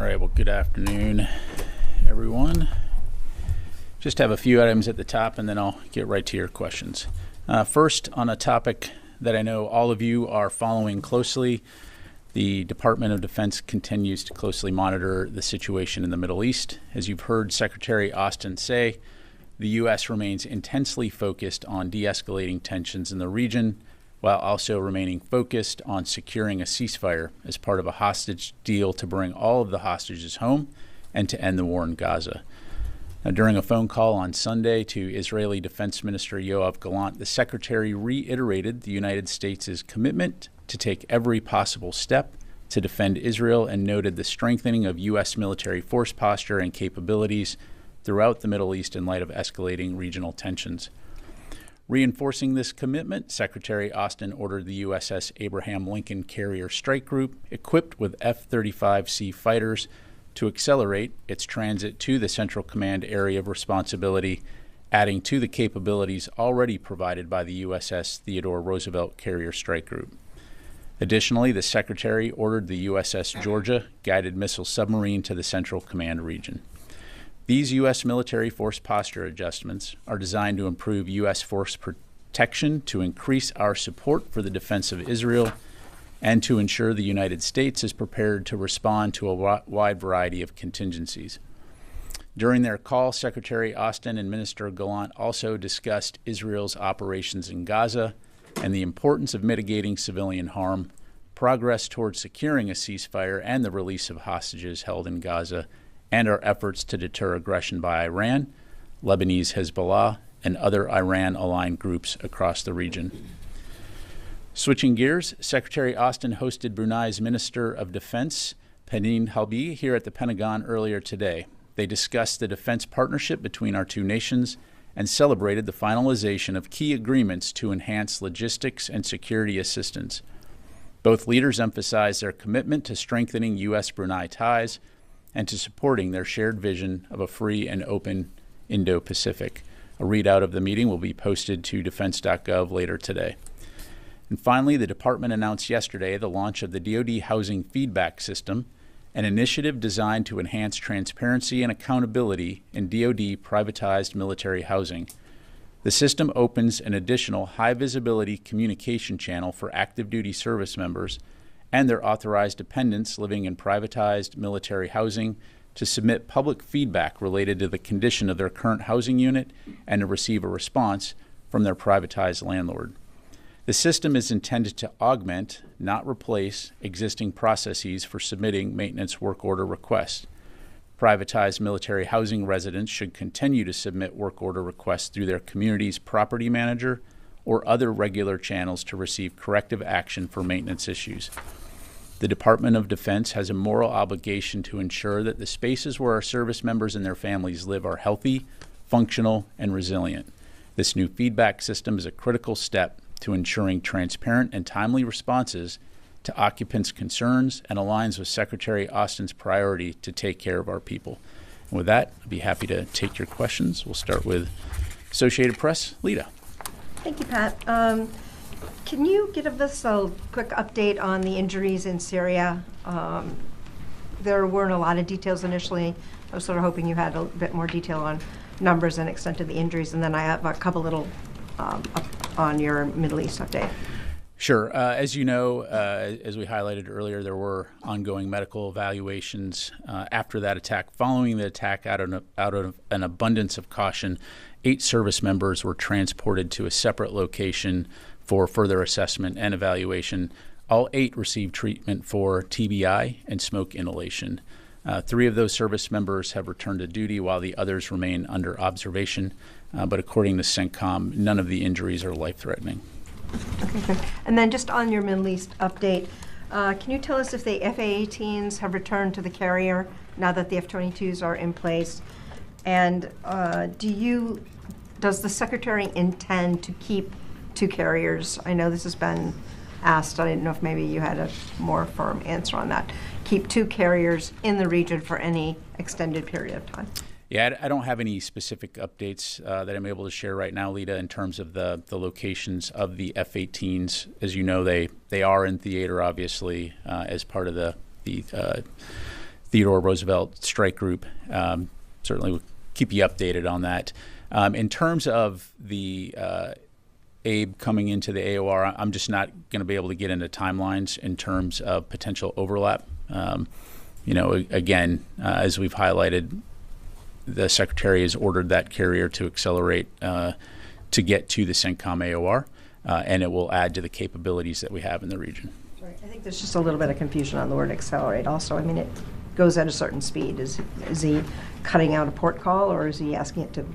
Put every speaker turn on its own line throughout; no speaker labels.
right, well, good afternoon, everyone. Just have a few items at the top, and then I'll get right to your questions. First, on a topic that I know all of you are following closely, the Department of Defense continues to closely monitor the situation in the Middle East. As you've heard Secretary Austin say, the U.S. remains intensely focused on de-escalating tensions in the region, while also remaining focused on securing a ceasefire as part of a hostage deal to bring all of the hostages home and to end the war in Gaza. Now, during a phone call on Sunday to Israeli Defense Minister Yoav Gallant, the Secretary reiterated the United States' commitment to take every possible step to defend Israel and noted the strengthening of U.S. military force posture and capabilities throughout the Middle East in light of escalating regional tensions. Reinforcing this commitment, Secretary Austin ordered the USS Abraham Lincoln Carrier Strike Group, equipped with F-35C fighters, to accelerate its transit to the Central Command area of responsibility, adding to the capabilities already provided by the USS Theodore Roosevelt Carrier Strike Group. Additionally, the Secretary ordered the USS Georgia guided missile submarine to the Central Command region. These U.S. military force posture adjustments are designed to improve U.S. force protection, to increase our support for the defense of Israel, and to ensure the United States is prepared to respond to a wide variety of contingencies. During their call, Secretary Austin and Minister Gallant also discussed Israel's operations in Gaza and the importance of mitigating civilian harm, progress towards securing a ceasefire and the release of hostages held in Gaza, and our efforts to deter aggression by Iran, Lebanese Hezbollah, and other Iran-aligned groups across the region. Switching gears, Secretary Austin hosted Brunei's Minister of Defense, Penin Halbi, here at the Pentagon earlier today. They discussed the defense partnership between our two nations and celebrated the finalization of key agreements to enhance logistics and security assistance. Both leaders emphasized their commitment to strengthening U.S.-Brunei ties and to supporting their shared vision of a free and open Indo-Pacific. A readout of the meeting will be posted to defense.gov later today. And finally, the department announced yesterday the launch of the DoD Housing Feedback System, an initiative designed to enhance transparency and accountability in DoD privatized military housing. The system opens an additional high-visibility communication channel for active duty service members and their authorized dependents living in privatized military housing to submit public feedback related to the condition of their current housing unit and to receive a response from their privatized landlord. The system is intended to augment, not replace, existing processes for submitting maintenance work order requests. Privatized military housing residents should continue to submit work order requests through their community's property manager or other regular channels to receive corrective action for maintenance issues. The Department of Defense has a moral obligation to ensure that the spaces where our service members and their families live are healthy, functional, and resilient. This new feedback system is a critical step to ensuring transparent and timely responses to occupants' concerns and aligns with Secretary Austin's priority to take care of our people. And with that, I'd be happy to take your questions. We'll start with Associated Press. Lita.
Thank you, Pat. Can you give us a quick update on the injuries in Syria? There weren't a lot of details initially. I was sort of hoping you had a bit more detail on numbers and extent of the injuries, and then I have a couple little up on your Middle East update.
Sure. As you know, as we highlighted earlier, there were ongoing medical evaluations after that attack. Following the attack, out of an abundance of caution, 8 service members were transported to a separate location for further assessment and evaluation. All 8 received treatment for TBI and smoke inhalation. 3 of those service members have returned to duty while the others remain under observation. But according to CENTCOM, none of the injuries are life-threatening.
Okay, good. And then just on your Middle East update, can you tell us if the F-A-18s have returned to the carrier now that the F-22s are in place? And does the Secretary intend to keep 2 carriers? I know this has been asked. I didn't know if maybe you had a more firm answer on that. Keep 2 carriers in the region for any extended period of time.
Yeah, I don't have any specific updates that I'm able to share right now, Lita, in terms of the locations of the F-18s. As you know, they are in theater, obviously, as part of the Theodore Roosevelt Strike Group. Certainly we'll keep you updated on that. In terms of the Abe coming into the AOR, I'm just not going to be able to get into timelines in terms of potential overlap. Again, as we've highlighted, the Secretary has ordered that carrier to accelerate to get to the CENTCOM AOR, and it will add to the capabilities that we have in the region.
Right. I think there's just a little bit of confusion on the word accelerate also. I mean, it goes at a certain speed. Is he cutting out a port call, or is he asking it to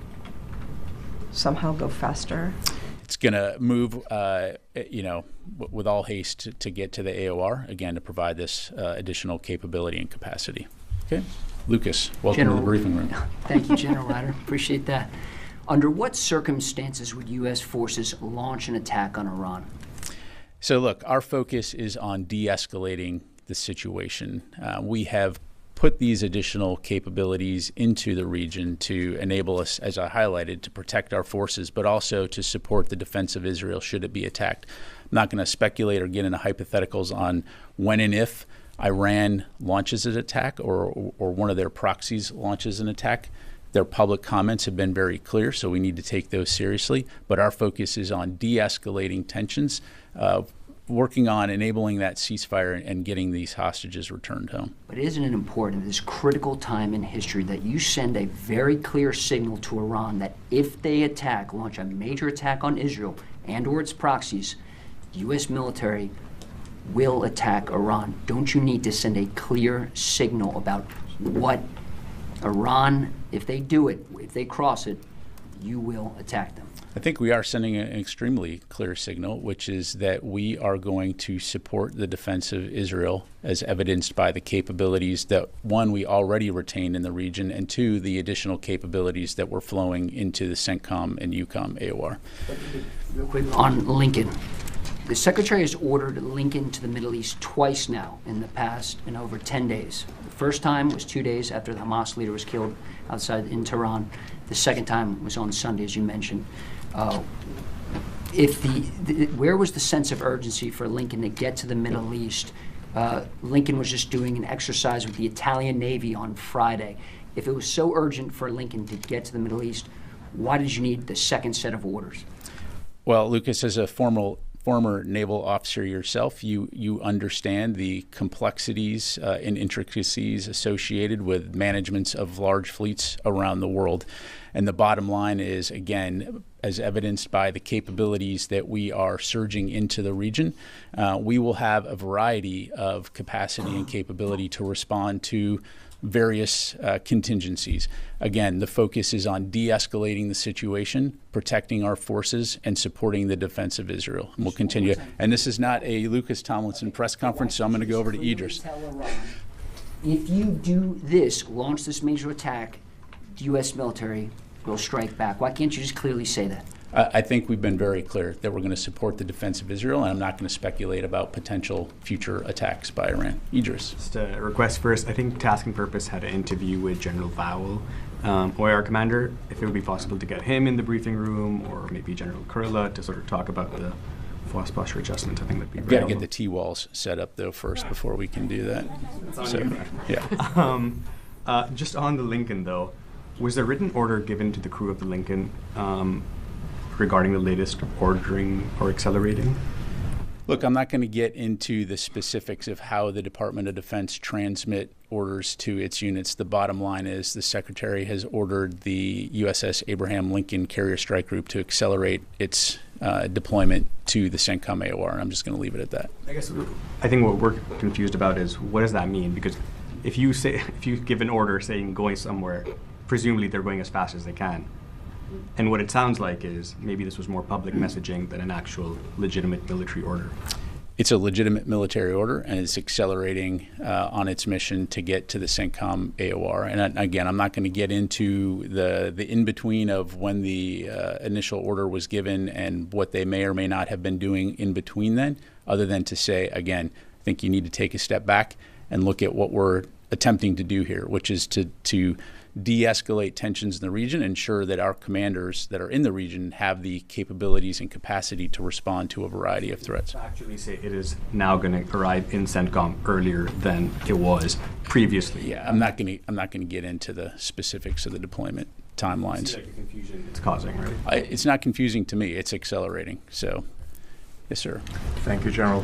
somehow go faster?
It's going to move, with all haste to get to the AOR, again, to provide this additional capability and capacity. Okay. Lucas, welcome to the briefing room.
Thank you, General Ryder. Appreciate that. Under what circumstances would U.S. forces launch an attack on Iran?
So look, our focus is on de-escalating the situation. We have put these additional capabilities into the region to enable us, as I highlighted, to protect our forces, but also to support the defense of Israel should it be attacked. I'm not going to speculate or get into hypotheticals on when and if Iran launches an attack or one of their proxies launches an attack. Their public comments have been very clear, so we need to take those seriously. But our focus is on de-escalating tensions, working on enabling that ceasefire and getting these hostages returned home.
But isn't it important at this critical time in history that you send a very clear signal to Iran that if they launch a major attack on Israel and or its proxies, the U.S. military will attack Iran? Don't you need to send a clear signal about what Iran, if they do it, if they cross it, you will attack them?
I think we are sending an extremely clear signal, which is that we are going to support the defense of Israel as evidenced by the capabilities that, one, we already retain in the region, and two, the additional capabilities that were flowing into the CENTCOM and EUCOM AOR.
Real quick, on Lincoln. The Secretary has ordered Lincoln to the Middle East twice now in over 10 days. The first time was 2 days after the Hamas leader was killed outside in Tehran. The second time was on Sunday, as you mentioned. Where was the sense of urgency for Lincoln to get to the Middle East? Lincoln was just doing an exercise with the Italian Navy on Friday. If it was so urgent for Lincoln to get to the Middle East, why did you need the second set of orders?
Well, Lucas, as a former naval officer yourself, you understand the complexities and intricacies associated with managements of large fleets around the world. And the bottom line is, again, as evidenced by the capabilities that we are surging into the region, we will have a variety of capacity and capability to respond to various contingencies. Again, the focus is on de-escalating the situation, protecting our forces, and supporting the defense of Israel. And we'll continue. And this is not a Lucas Tomlinson press conference, so I'm going to go over to Idris.
If you do this, launch this major attack, the U.S. military will strike back. Why can't you just clearly say that?
I think we've been very clear that we're going to support the defense of Israel, and I'm not going to speculate about potential future attacks by Iran. Idris.
Just a request first. I think Task and Purpose had an interview with General Vowell, OIR commander. If it would be possible to get him in the briefing room, or maybe General Kurla, to sort of talk about the force posture adjustment, I think that'd be
We've
very
got to get the T-walls set up, though, first before we can do that.
Yeah. Just on the Lincoln, though, was there a written order given to the crew of the Lincoln regarding the latest ordering or accelerating?
Look, I'm not going to get into the specifics of how the Department of Defense transmit orders to its units. The bottom line is the Secretary has ordered the USS Abraham Lincoln Carrier Strike Group to accelerate its deployment to the CENTCOM AOR, and I'm just going to leave it at that.
I think what we're confused about is, what does that mean? Because if you give an order saying going somewhere, presumably they're going as fast as they can. And what it sounds like is maybe this was more public messaging than an actual legitimate military order.
It's a legitimate military order, and it's accelerating on its mission to get to the CENTCOM AOR. And again, I'm not going to get into the in-between of when the initial order was given and what they may or may not have been doing in between then, other than to say, again, I think you need to take a step back and look at what we're attempting to do here, which is to de-escalate tensions in the region, ensure that our commanders that are in the region have the capabilities and capacity to respond to a variety of threats.
Actually say it is now going to arrive in CENTCOM earlier than it was previously.
Yeah, I'm not going to get into the specifics of the deployment timelines.
It's like the confusion it's causing, right?
It's not confusing to me. It's accelerating. So, yes, sir.
Thank you, General.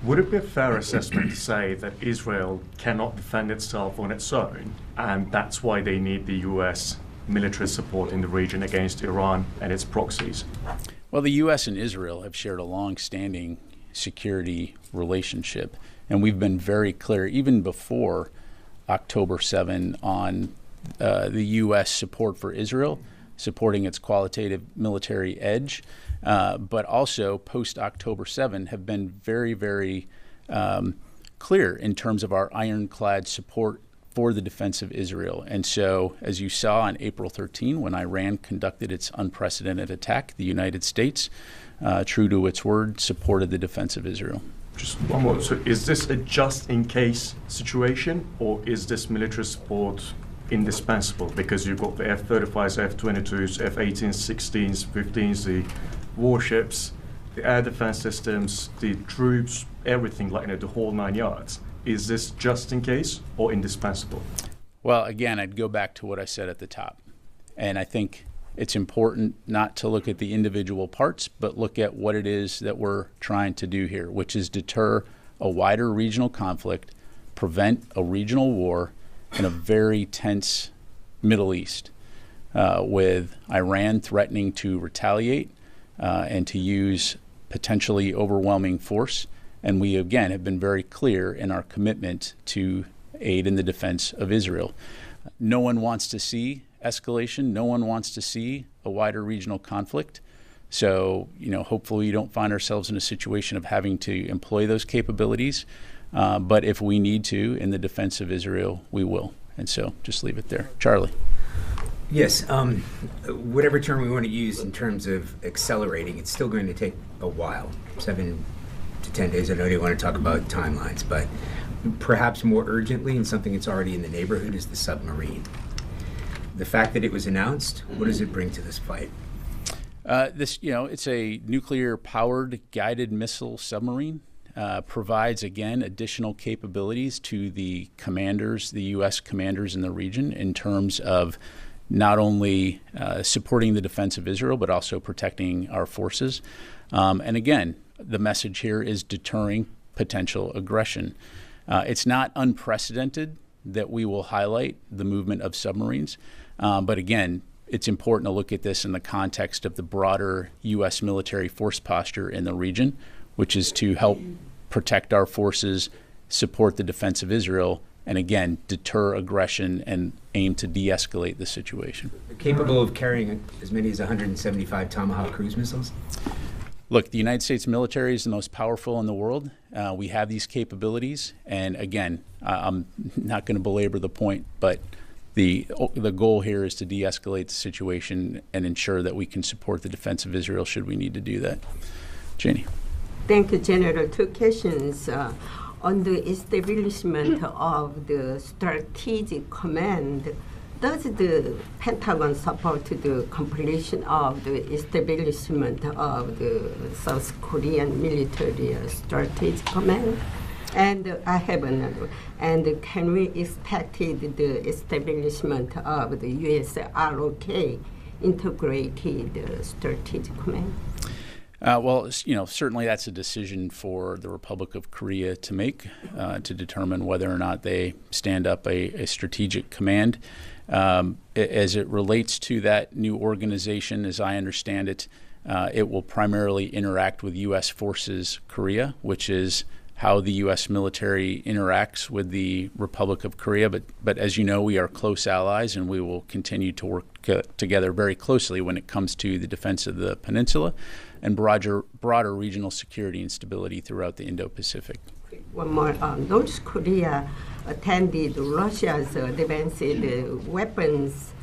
Would it be a fair assessment to say that Israel cannot defend itself on its own, and that's why they need the U.S. military support in the region against Iran and its proxies?
Well, the U.S. and Israel have shared a long-standing security relationship, and we've been very clear, even before October 7, on the U.S. support for Israel, supporting its qualitative military edge, but also post-October 7 have been very, very clear in terms of our ironclad support for the defense of Israel. And so, as you saw on April 13, when Iran conducted its unprecedented attack, the United States, true to its word, supported the defense of Israel.
Just one more. So is this a just-in-case situation, or is this military support indispensable? Because you've got the F-35s, F-22s, F-18s, 16s, 15s, the warships, the air defense systems, the troops, everything, like, the whole 9 yards. Is this just in case or indispensable?
Well, again, I'd go back to what I said at the top. And I think it's important not to look at the individual parts, but look at what it is that we're trying to do here, which is deter a wider regional conflict, prevent a regional war in a very tense Middle East, with Iran threatening to retaliate and to use potentially overwhelming force. And we, again, have been very clear in our commitment to aid in the defense of Israel. No one wants to see escalation. No one wants to see a wider regional conflict. So, hopefully we don't find ourselves in a situation of having to employ those capabilities. But if we need to in the defense of Israel, we will. And so just leave it there. Charlie.
Yes, whatever term we want to use in terms of accelerating, it's still going to take a while, 7 to 10 days. I know you want to talk about timelines, but perhaps more urgently, and something that's already in the neighborhood, is the submarine. The fact that it was announced, what does it bring to this fight?
It's a nuclear-powered guided missile submarine. Provides, again, additional capabilities to the commanders, the U.S. commanders in the region, in terms of not only supporting the defense of Israel, but also protecting our forces. And again, the message here is deterring potential aggression. It's not unprecedented that we will highlight the movement of submarines. But again, it's important to look at this in the context of the broader U.S. military force posture in the region, which is to help protect our forces, support the defense of Israel, and again, deter aggression and aim to de-escalate the situation.
Capable of carrying as many as 175 Tomahawk cruise missiles?
Look, the United States military is the most powerful in the world. We have these capabilities, and again, I'm not going to belabor the point, but the goal here is to de-escalate the situation and ensure that we can support the defense of Israel should we need to do that. Janie.
Thank you, General. 2 questions. On the establishment of the strategic command, does the Pentagon support the completion of the establishment of the South Korean military strategic command? And I have another. And can we expect the establishment of the U.S. ROK, integrated strategic command?
Well, certainly that's a decision for the Republic of Korea to make, to determine whether or not they stand up a strategic command. As it relates to that new organization, as I understand it, it will primarily interact with U.S. Forces Korea, which is how the U.S. military interacts with the Republic of Korea. But as you know, we are close allies, and we will continue to work together very closely when it comes to the defense of the peninsula and broader regional security and stability throughout the Indo-Pacific.
One more. North Korea attended Russia's advanced weapons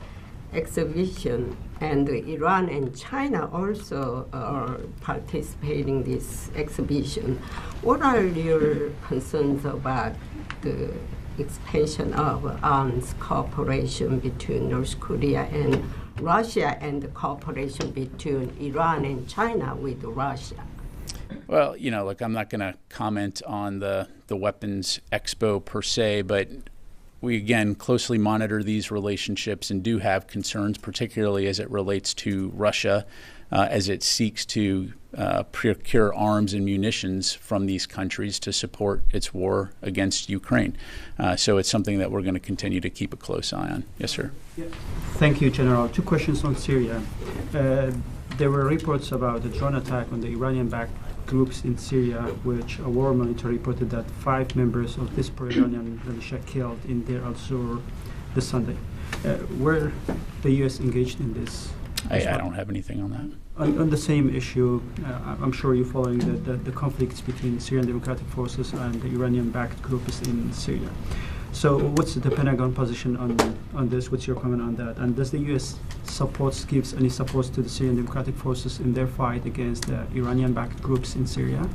exhibition, and Iran and China also are participating in this exhibition. What are your concerns about the expansion of arms cooperation between North Korea and Russia and the cooperation between Iran and China with Russia?
Well, look, I'm not going to comment on the weapons expo per se, but we, again, closely monitor these relationships and do have concerns, particularly as it relates to Russia, as it seeks to procure arms and munitions from these countries to support its war against Ukraine. So it's something that we're going to continue to keep a close eye on. Yes, sir.
Yeah. Thank you, General. 2 questions on Syria. There were reports about a drone attack on the Iranian-backed groups in Syria, which a war monitor reported that 5 members of this pro-Iranian militia killed in Deir al-Zur this Sunday. Were the U.S. engaged in this?
I don't have anything on that.
On the same issue, I'm sure you're following the conflicts between Syrian Democratic Forces and the Iranian-backed groups in Syria. So what's the Pentagon position on this? What's your comment on that? And does the U.S. gives any support to the Syrian Democratic Forces in their fight against the Iranian-backed groups in Syria?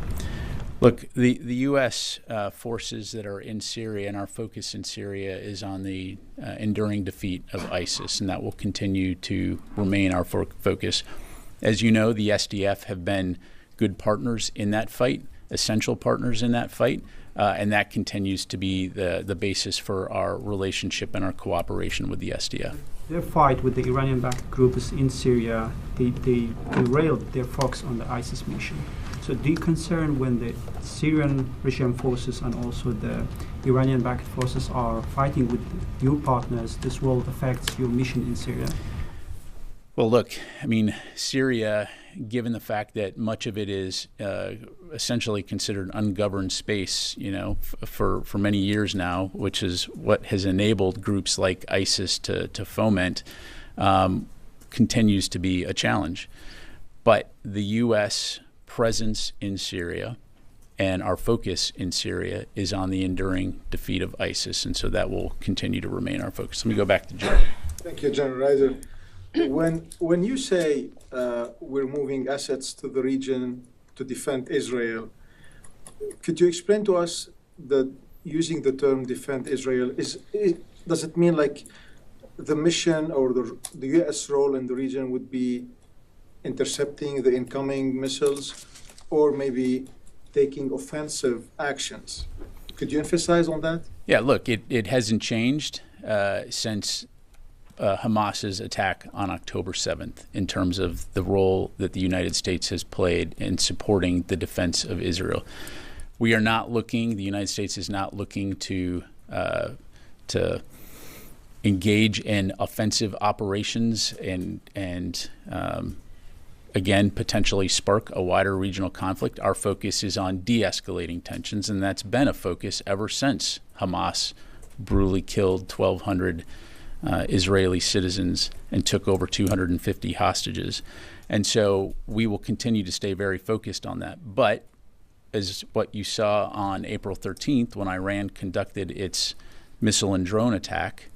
Look, the U.S. Forces that are in Syria, and our focus in Syria is on the enduring defeat of ISIS, and that will continue to remain our focus. As you know, the SDF have been good partners in that fight, essential partners in that fight, and that continues to be the basis for our relationship and our cooperation with the SDF.
Their fight with the Iranian-backed groups in Syria, they derailed their focus on the ISIS mission. So do you concern when the Syrian regime forces and also the Iranian-backed forces are fighting with your partners, this will affect your mission in Syria?
Well, look, I mean, Syria, given the fact that much of it is essentially considered ungoverned space, for many years now, which is what has enabled groups like ISIS to foment, continues to be a challenge. But the U.S. presence in Syria and our focus in Syria is on the enduring defeat of ISIS, and so that will continue to remain our focus. Let me go back to Joe.
Thank you, General Ryder. When you say we're moving assets to the region to defend Israel, could you explain to us that using the term defend Israel, does it mean like the mission or the U.S. role in the region would be intercepting the incoming missiles or maybe taking offensive actions? Could you emphasize on that?
Yeah, look, it hasn't changed since Hamas's attack on October 7th in terms of the role that the United States has played in supporting the defense of Israel. The United States is not looking to engage in offensive operations and again, potentially spark a wider regional conflict. Our focus is on de-escalating tensions, and that's been a focus ever since Hamas brutally killed 1,200 Israeli citizens and took over 250 hostages. And so we will continue to stay very focused on that. But as what you saw on April 13th, when Iran conducted its missile and drone attack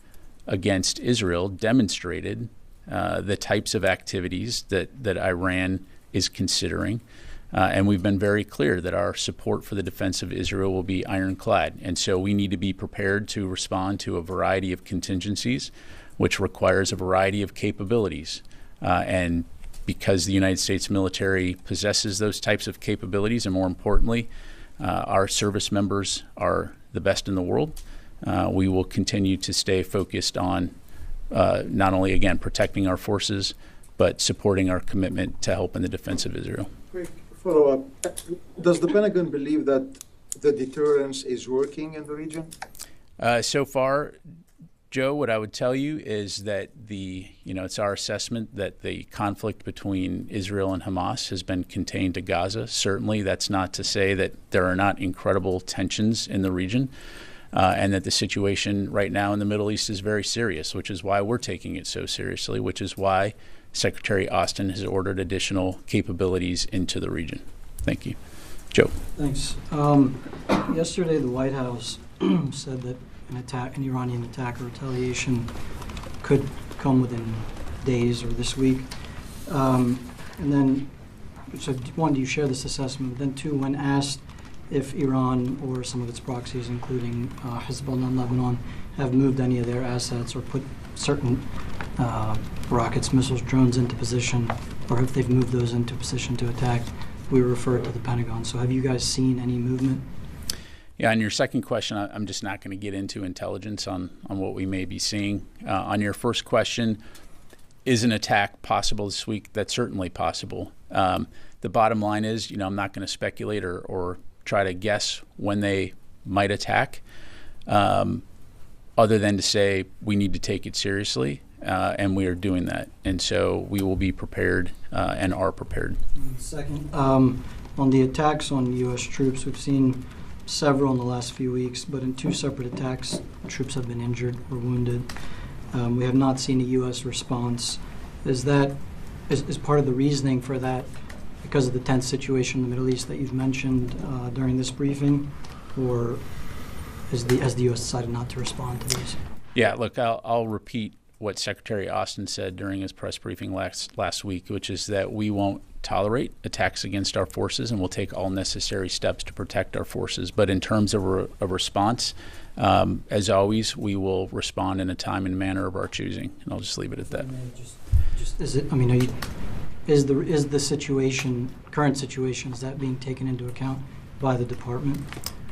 against Israel, demonstrated the types of activities that Iran is considering. And we've been very clear that our support for the defense of Israel will be ironclad. And so we need to be prepared to respond to a variety of contingencies, which requires a variety of capabilities. And because the United States military possesses those types of capabilities, and more importantly, our service members are the best in the world, we will continue to stay focused on not only, again, protecting our forces, but supporting our commitment to help in the defense of Israel.
Quick follow-up. Does the Pentagon believe that the deterrence is working in the region?
So far, Joe, what I would tell you is that it's our assessment that the conflict between Israel and Hamas has been contained to Gaza. Certainly, that's not to say that there are not incredible tensions in the region. And that the situation right now in the Middle East is very serious, which is why we're taking it so seriously, which is why Secretary Austin has ordered additional capabilities into the region. Thank you. Joe.
Thanks. Yesterday, the White House said that an Iranian attack or retaliation could come within days or this week? And then, so one, do you share this assessment? Then two, when asked if Iran or some of its proxies, including Hezbollah in Lebanon, have moved any of their assets or put certain rockets, missiles, drones into position, or if they've moved those into position to attack, we refer to the Pentagon. So have you guys seen any movement?
Yeah, on your second question, I'm just not going to get into intelligence on what we may be seeing. On your first question, is an attack possible this week? That's certainly possible. The bottom line is, I'm not going to speculate or try to guess when they might attack, other than to say we need to take it seriously, and we are doing that. And so we will be prepared and are prepared.
Second, on the attacks on U.S. troops, we've seen several in the last few weeks, but in two separate attacks, troops have been injured or wounded. We have not seen a U.S. response. Is part of the reasoning for that because of the tense situation in the Middle East that you've mentioned during this briefing, or has the U.S. decided not to respond to these?
Yeah, look, I'll repeat what Secretary Austin said during his press briefing last week, which is that we won't tolerate attacks against our forces, and we'll take all necessary steps to protect our forces. But in terms of a response, as always, we will respond in a time and manner of our choosing, and I'll just leave it at that.
Is the situation, current situation, is that being taken into account by the department?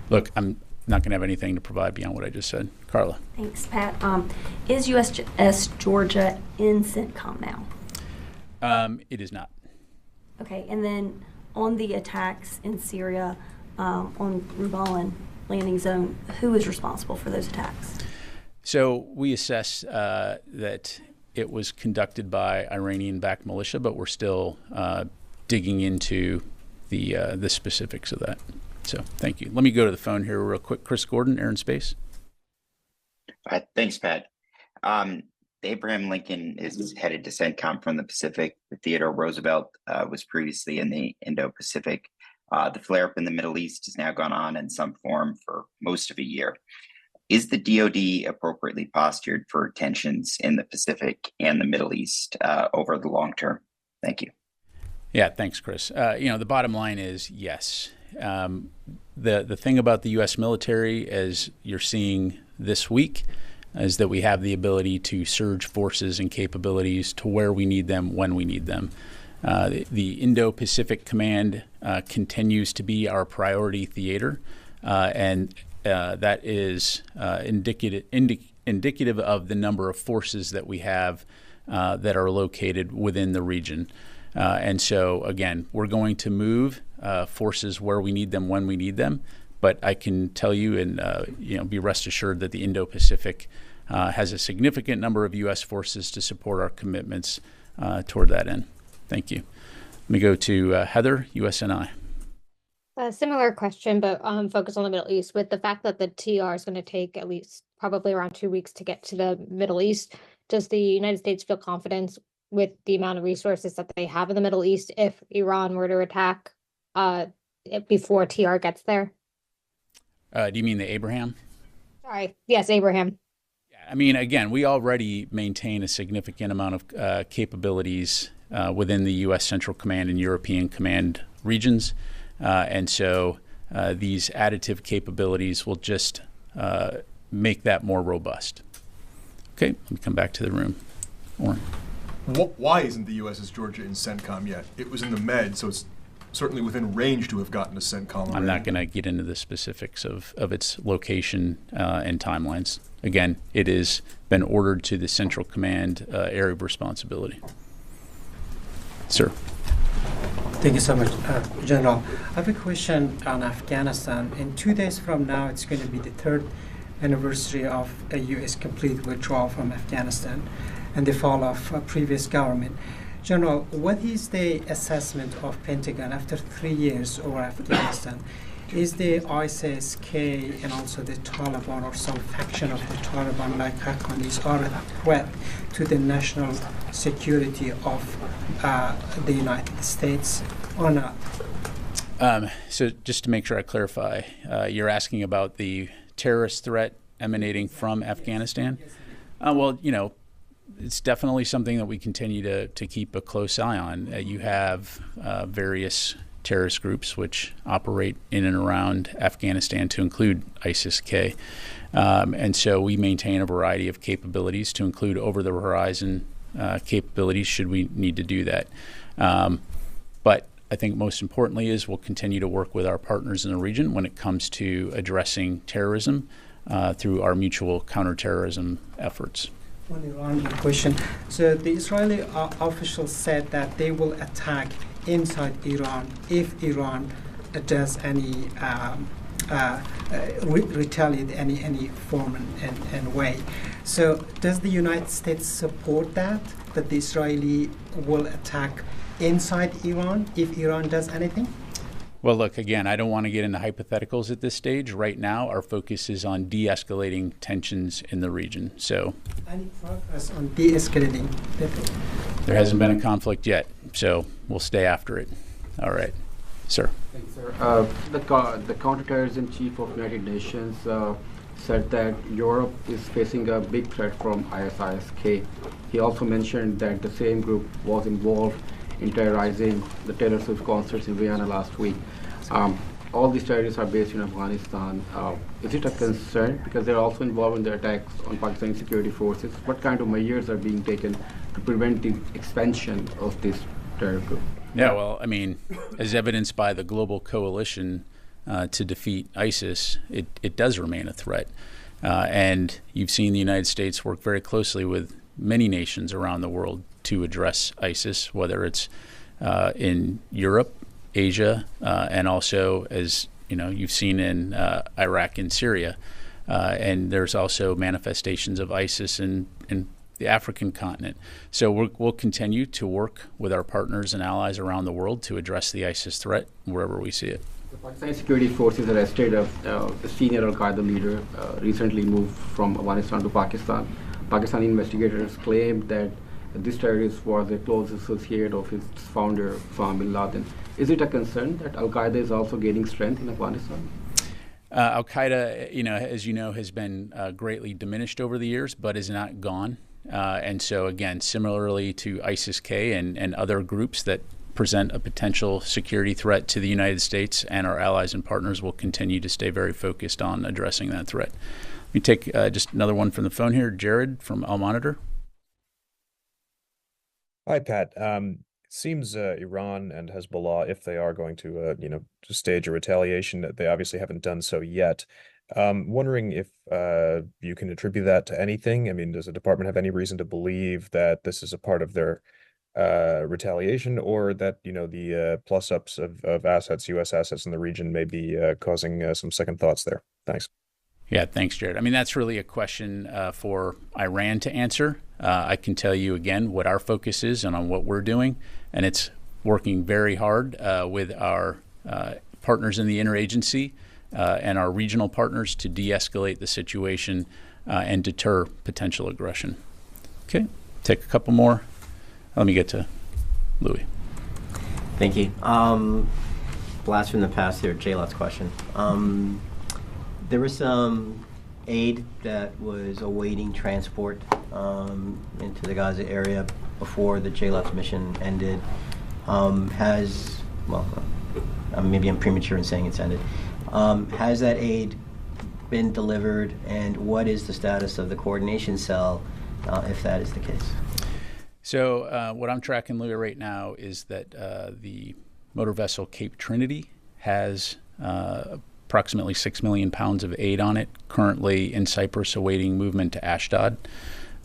Look, I'm not going to have anything to provide beyond what I just said. Carla.
Thanks, Pat. Is USS Georgia in CENTCOM now?
It is not.
Okay, and then on the attacks in Syria on Rubalan landing zone, who is responsible for those attacks? So
we assess that it was conducted by Iranian-backed militia, but we're still digging into the specifics of that. So thank you. Let me go to the phone here real quick. Chris Gordon, Air and Space.
Thanks, Pat. The Abraham Lincoln is headed to CENTCOM from the Pacific. The Theodore Roosevelt was previously in the Indo-Pacific. The flare-up in the Middle East has now gone on in some form for most of a year. Is the DoD appropriately postured for tensions in the Pacific and the Middle East over the long term? Thank you.
Yeah, thanks, Chris. The bottom line is yes. The thing about the U.S. military, as you're seeing this week, is that we have the ability to surge forces and capabilities to where we need them when we need them. The Indo-Pacific Command continues to be our priority theater, and that is indicative of the number of forces that we have that are located within the region. And so, again, we're going to move forces where we need them when we need them. But I can tell you and be rest assured that the Indo-Pacific has a significant number of U.S. forces to support our commitments toward that end. Thank you. Let me go to Heather, USNI.
A similar question, but focus on the Middle East. With the fact that the TR is going to take at least probably around 2 weeks to get to the Middle East, does the United States feel confident with the amount of resources that they have in the Middle East if Iran were to attack before TR gets there?
Do you mean the Abraham?
Sorry. Yes, Abraham.
Yeah, I mean, again, we already maintain a significant amount of capabilities within the U.S. Central Command and European Command regions. And so these additive capabilities will just make that more robust. Okay, let me come back to the room. Warren.
Why isn't the USS Georgia in CENTCOM yet? It was in the Med, so it's certainly within range to have gotten to CENTCOM already.
I'm not going to get into the specifics of its location and timelines. Again, it has been ordered to the Central Command area of responsibility. Sir.
Thank you so much, General. I have a question on Afghanistan. In 2 days from now, it's going to be the 3rd anniversary of a U.S. complete withdrawal from Afghanistan and the fall of a previous government. General, what is the assessment of Pentagon after 3 years over Afghanistan? Is the ISIS-K and also the Taliban or some faction of the Taliban like Haqqanis are a threat to the national security of the United States or not?
So just to make sure I clarify, you're asking about the terrorist threat emanating from Afghanistan? Well, it's definitely something that we continue to keep a close eye on. You have various terrorist groups which operate in and around Afghanistan, to include ISIS-K. And so we maintain a variety of capabilities, to include over-the-horizon capabilities should we need to do that. But I think most importantly is we'll continue to work with our partners in the region when it comes to addressing terrorism through our mutual counterterrorism efforts.
On Iran question. So the Israeli officials said that they will attack inside Iran if Iran does any retaliate any form and way. So does the United States support that the Israeli will attack inside Iran if Iran does anything?
Well, look, again, I don't want to get into hypotheticals at this stage. Right now, our focus is on de-escalating tensions in the region. So,
any progress on de-escalating?
There hasn't been a conflict yet, so we'll stay after it. All right, sir.
Thanks, sir. The counterterrorism chief of United Nations said that Europe is facing a big threat from ISIS-K. He also mentioned that the same group was involved in terrorizing the Taylor Swift concerts in Vienna last week. All these terrorists are based in Afghanistan. Is it a concern because they're also involved in the attacks on Pakistani security forces? What kind of measures are being taken to prevent the expansion of this terror group?
Yeah, well, I mean, as evidenced by the global coalition to defeat ISIS, it does remain a threat. And you've seen the United States work very closely with many nations around the world to address ISIS, whether it's in Europe, Asia, and also, as you know, you've seen in Iraq and Syria. And there's also manifestations of ISIS in the African continent. So we'll continue to work with our partners and allies around the world to address the ISIS threat wherever we see it.
The Pakistani security forces arrested a senior Al-Qaeda leader recently moved from Afghanistan to Pakistan. Pakistani investigators claimed that this terrorist was a close associate of its founder, Osama bin Laden. Is it a concern that Al-Qaeda is also gaining strength in Afghanistan?
Al-Qaeda, as you know, has been greatly diminished over the years, but is not gone. And so, again, similarly to ISIS-K and other groups that present a potential security threat to the United States and our allies and partners, will continue to stay very focused on addressing that threat. Let me take just another one from the phone here. Jared from Al Monitor.
Hi, Pat. Seems Iran and Hezbollah, if they are going to, to stage a retaliation, they obviously haven't done so yet. Wondering if you can attribute that to anything. I mean, does the department have any reason to believe that this is a part of their retaliation, or that the plus-ups of assets, U.S. assets in the region, may be causing some second thoughts there? Thanks.
Yeah, thanks, Jared. I mean, that's really a question for Iran to answer. I can tell you again what our focus is and on what we're doing, and it's working very hard with our partners in the interagency and our regional partners to de-escalate the situation and deter potential aggression. Okay, take a couple more. Let me get to Louis.
Thank you. Blast from the past here, J-Lot's question. There was some aid that was awaiting transport into the Gaza area before the J-Lot's mission ended. Maybe I'm premature in saying it's ended. Has that aid been delivered, and what is the status of the coordination cell if that is the case?
So what I'm tracking, Louis, right now is that the motor vessel Cape Trinity has approximately 6 million pounds of aid on it, currently in Cyprus awaiting movement to Ashdod.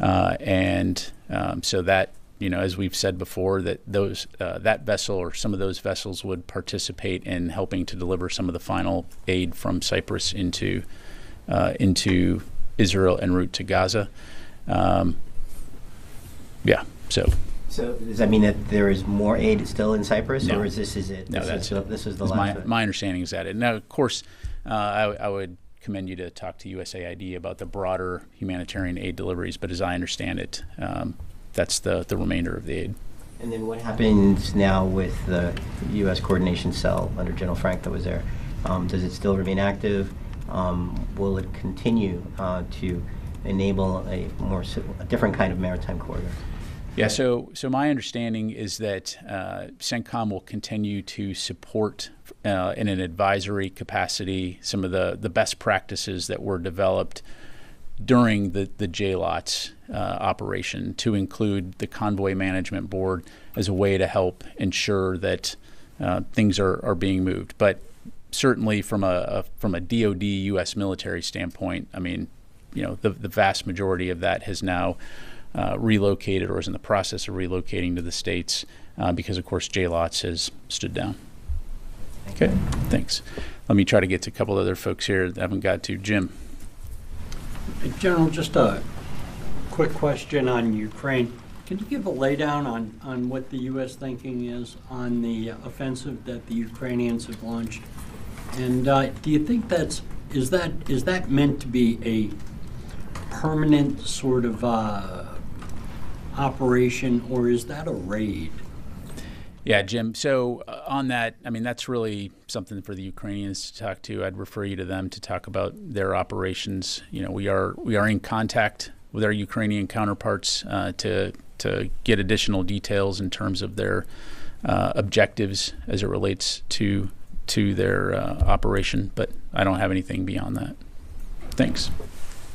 So that, as we've said before, that that vessel or some of those vessels would participate in helping to deliver some of the final aid from Cyprus into Israel en route to Gaza.
So does that mean that there is more aid still in Cyprus,
No.
or is this it?
No,
this is the
That's
last.
my understanding is that it. Now, of course, I would commend you to talk to USAID about the broader humanitarian aid deliveries, but as I understand it, that's the remainder of the aid.
And then what happens now with the U.S. coordination cell under General Frank that was there? Does it still remain active? Will it continue to enable a different kind of maritime corridor?
Yeah, so my understanding is that CENTCOM will continue to support in an advisory capacity some of the best practices that were developed during the JLOTS operation, to include the Convoy Management Board as a way to help ensure that things are being moved. But certainly from a DoD U.S. military standpoint, I mean, the vast majority of that has now relocated or is in the process of relocating to the States because, of course, JLOTS has stood down. Okay, thanks. Let me try to get to a couple other folks here that I haven't got to. Jim.
General, just a quick question on Ukraine. Can you give a laydown on what the U.S. thinking is on the offensive that the Ukrainians have launched? And do you think is that meant to be a permanent sort of operation, or is that a raid?
Yeah, Jim. So on that, I mean, that's really something for the Ukrainians to talk to. I'd refer you to them to talk about their operations. We are in contact with our Ukrainian counterparts to get additional details in terms of their objectives as it relates to their operation. But I don't have anything beyond that. Thanks,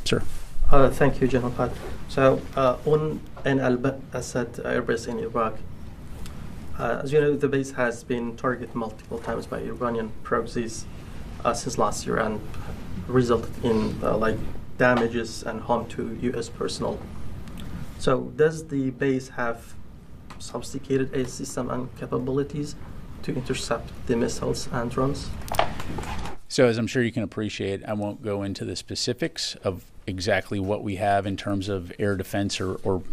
sir.
Thank you, General Pat. So on an al-Assad airbase in Iraq, as you know, the base has been targeted multiple times by Iranian proxies since last year and resulted in damages and harm to U.S. personnel. So does the base have sophisticated air system and capabilities to intercept the missiles and drones?
So as I'm sure you can appreciate, I won't go into the specifics of exactly what we have in terms of air defense or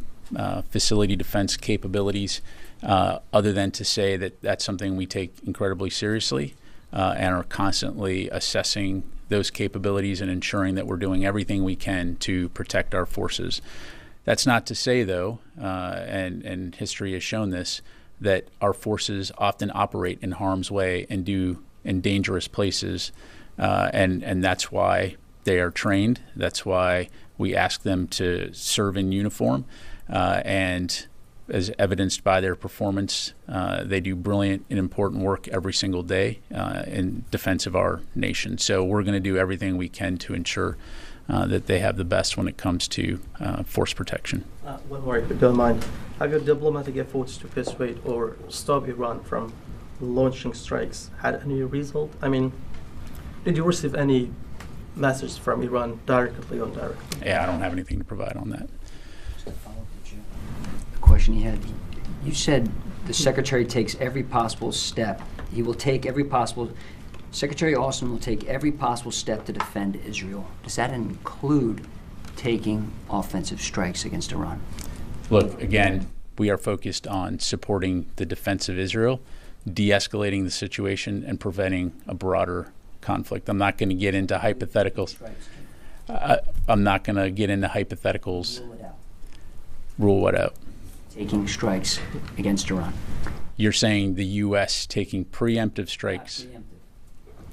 facility defense capabilities, other than to say that that's something we take incredibly seriously and are constantly assessing those capabilities and ensuring that we're doing everything we can to protect our forces. That's not to say, though, and history has shown this, that our forces often operate in harm's way and do in dangerous places, and that's why they are trained. That's why we ask them to serve in uniform, and as evidenced by their performance, they do brilliant and important work every single day in defense of our nation. So we're going to do everything we can to ensure that they have the best when it comes to force protection.
One more, if you don't mind. Have your diplomatic efforts to persuade or stop Iran from launching strikes had any result? I mean, did you receive any message from Iran directly or indirectly?
Yeah, I don't have anything to provide on that.
The question he had, you said the Secretary takes every possible step. He will take every possible, Secretary Austin will take every possible step to defend Israel. Does that include taking offensive strikes against Iran?
Look, again, we are focused on supporting the defense of Israel, de-escalating the situation, and preventing a broader conflict. I'm not going to get into hypotheticals. I'm not going to get into hypotheticals.
Rule it out.
Rule what out?
Taking strikes against Iran.
You're saying the U.S. taking preemptive strikes?
Not preemptive.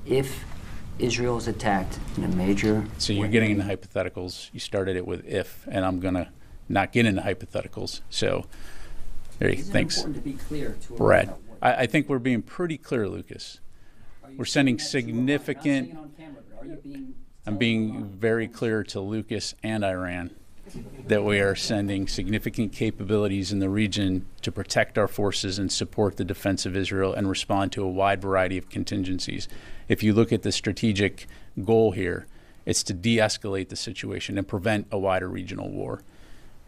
If Israel is attacked in a major
So you're getting into hypotheticals. You started it with if, and I'm going to not get into hypotheticals. So there you go. Thanks.
Important to be clear to
Brad, I think we're being pretty clear, Lucas. We're sending significant... I'm being very clear to Lucas and Iran that we are sending significant capabilities in the region to protect our forces and support the defense of Israel and respond to a wide variety of contingencies. If you look at the strategic goal here, it's to de-escalate the situation and prevent a wider regional war.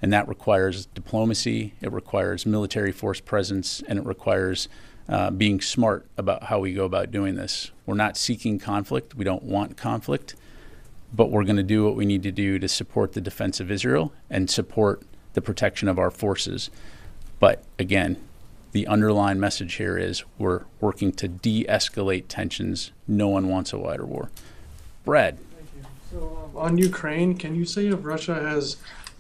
And that requires diplomacy, it requires military force presence, and it requires being smart about how we go about doing this. We're not seeking conflict. We don't want conflict. But we're going to do what we need to do to support the defense of Israel and support the protection of our forces. But again, the underlying message here is we're working to de-escalate tensions. No one wants a wider war. Brad.
Thank you. So on Ukraine, can you say if Russia has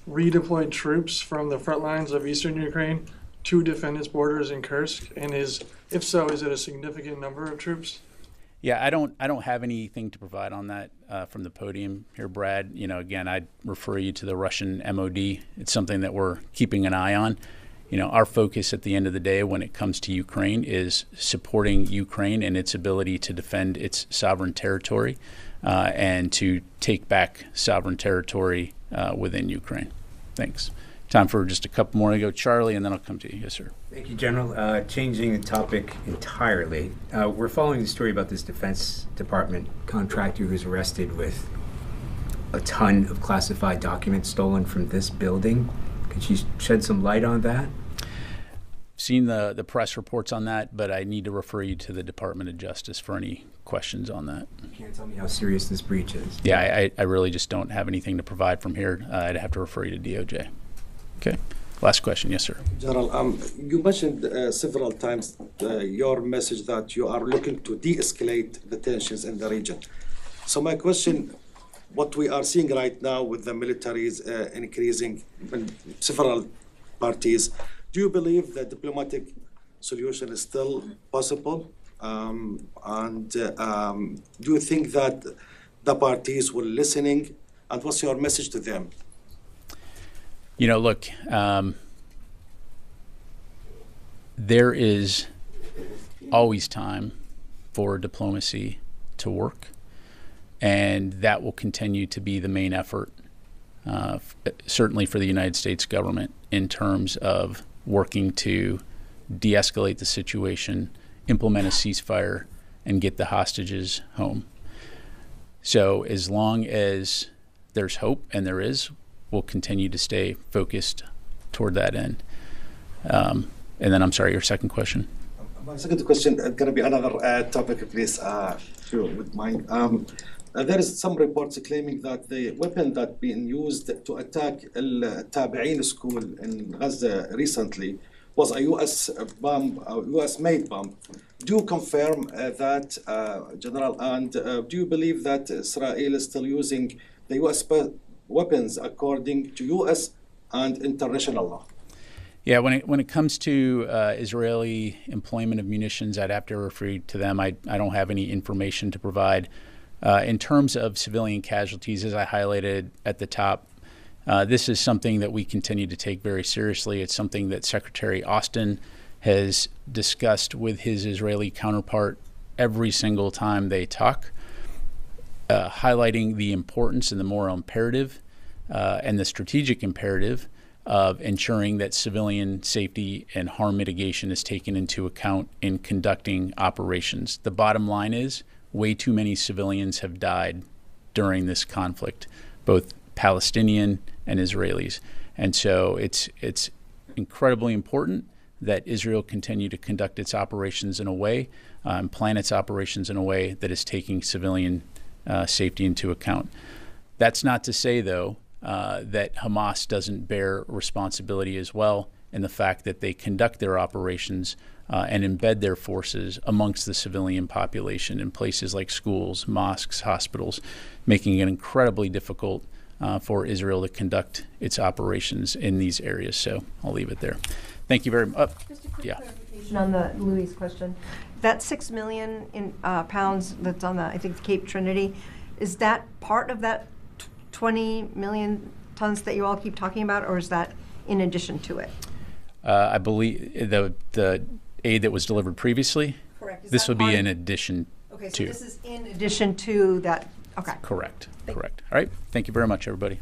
redeployed troops from the front lines of eastern Ukraine to defend its borders in Kursk? And if so, is it a significant number of troops?
Yeah, I don't have anything to provide on that from the podium here, Brad. Again, I'd refer you to the Russian MOD. It's something that we're keeping an eye on. Our focus at the end of the day when it comes to Ukraine is supporting Ukraine and its ability to defend its sovereign territory and to take back sovereign territory within Ukraine. Thanks. Time for just a couple more to go. Charlie, and then I'll come to you. Yes, sir.
Thank you, General. Changing the topic entirely, we're following the story about this Defense Department contractor who was arrested with a ton of classified documents stolen from this building. Could you shed some light on that?
Seen the press reports on that, but I need to refer you to the Department of Justice for any questions on that.
You can't tell me how serious this breach is.
Yeah, I really just don't have anything to provide from here. I'd have to refer you to DOJ. Okay. Last question. Yes, sir.
General, you mentioned several times your message that you are looking to de-escalate the tensions in the region. So my question, what we are seeing right now with the militaries increasing in several parties, do you believe the diplomatic solution is still possible? Do you think that the parties were listening? And what's your message to them?
Look, there is always time for diplomacy to work, and that will continue to be the main effort, certainly for the United States government, in terms of working to de-escalate the situation, implement a ceasefire, and get the hostages home. So as long as there's hope, and there is, we'll continue to stay focused toward that end. And then, I'm sorry, your second question?
My second question is going to be another topic, please, if you would mind. There is some reports claiming that the weapon that being used to attack Al-Tabi'in school in Gaza recently was a U.S. bomb, a U.S.-made bomb. Do you confirm that, General? And do you believe that Israel is still using the U.S. weapons according to U.S. and international law?
Yeah, when it comes to Israeli employment of munitions, I'd have to refer you to them. I don't have any information to provide. In terms of civilian casualties, as I highlighted at the top, this is something that we continue to take very seriously. It's something that Secretary Austin has discussed with his Israeli counterpart every single time they talk, highlighting the importance and the moral imperative and the strategic imperative of ensuring that civilian safety and harm mitigation is taken into account in conducting operations. The bottom line is way too many civilians have died during this conflict, both Palestinian and Israelis. And so it's incredibly important that Israel continue to conduct its operations in a way, plan its operations in a way that is taking civilian safety into account. That's not to say, though, that Hamas doesn't bear responsibility as well in the fact that they conduct their operations and embed their forces amongst the civilian population in places like schools, mosques, hospitals, making it incredibly difficult for Israel to conduct its operations in these areas. So I'll leave it there. Thank you very much.
Just a quick clarification on the Louis question. That 6 million pounds that's on the, I think, Cape Trinity, is that part of that 20 million tons that you all keep talking about, or is that in addition to it?
I believe the aid that was delivered previously.
Correct.
This would be in addition
Okay, so
to.
this is in addition to that. Okay.
Correct. Correct. All right. Thank you very much, everybody.